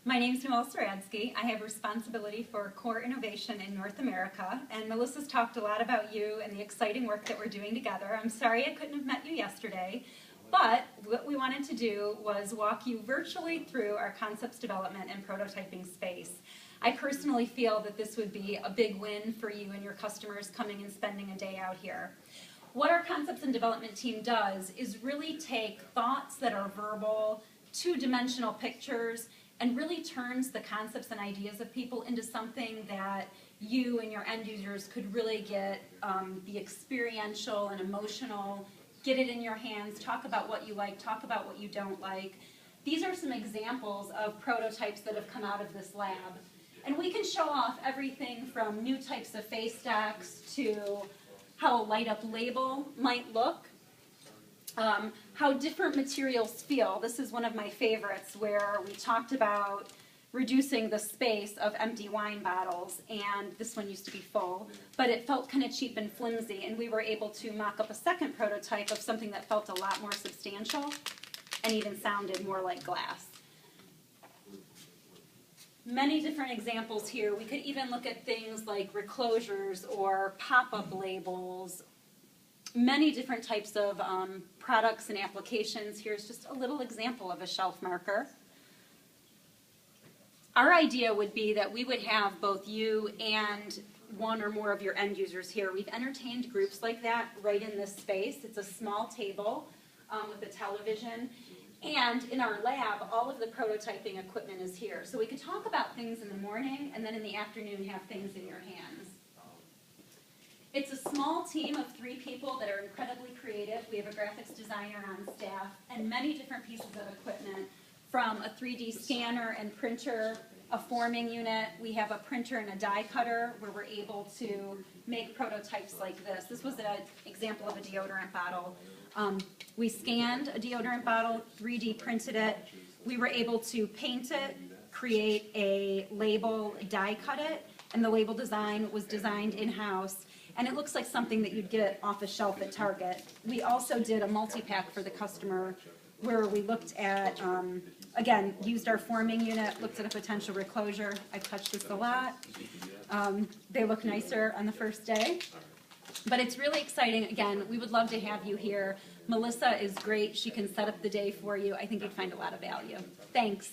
My name is Noelle Saradsky. I have responsibility for core innovation in North America, and Melissa's talked a lot about you and the exciting work that we're doing together. I'm sorry I couldn't have met you yesterday, but what we wanted to do was walk you virtually through our concepts development and prototyping space. I personally feel that this would be a big win for you and your customers coming and spending a day out here. What our concepts and development team does is really take thoughts that are verbal, two-dimensional pictures, and really turns the concepts and ideas of people into something that you and your end users could really get the experiential and emotional, get it in your hands, talk about what you like, talk about what you don't like. These are some examples of prototypes that have come out of this lab. And we can show off everything from new types of face stacks to how a light-up label might look. How different materials feel. This is one of my favorites where we talked about reducing the space of empty wine bottles, and this one used to be full, but it felt kind of cheap and flimsy, and we were able to mock up a second prototype of something that felt a lot more substantial and even sounded more like glass. Many different examples here. We could even look at things like reclosures or pop-up labels. Many different types of products and applications. Here's just a little example of a shelf marker. Our idea would be that we would have both you and one or more of your end users here. We've entertained groups like that right in this space. It's a small table with a television. And in our lab, all of the prototyping equipment is here. So we could talk about things in the morning and then in the afternoon have things in your hands. It's a small team of 3 people that are incredibly creative. We have a graphics designer on staff and many different pieces of equipment, from a 3D scanner and printer, a forming unit. We have a printer and a die cutter where we're able to make prototypes like this. This was an example of a deodorant bottle. We scanned a deodorant bottle, 3D printed it. We were able to paint it, create a label, die cut it, and the label design was designed in-house. And it looks like something that you'd get off a shelf at Target. We also did a multi-pack for the customer where we looked at, again, used our forming unit, looked at a potential reclosure. I touched this a lot. They look nicer on the first day. But it's really exciting. Again, we would love to have you here. Melissa is great. She can set up the day for you. I think you'd find a lot of value. Thanks.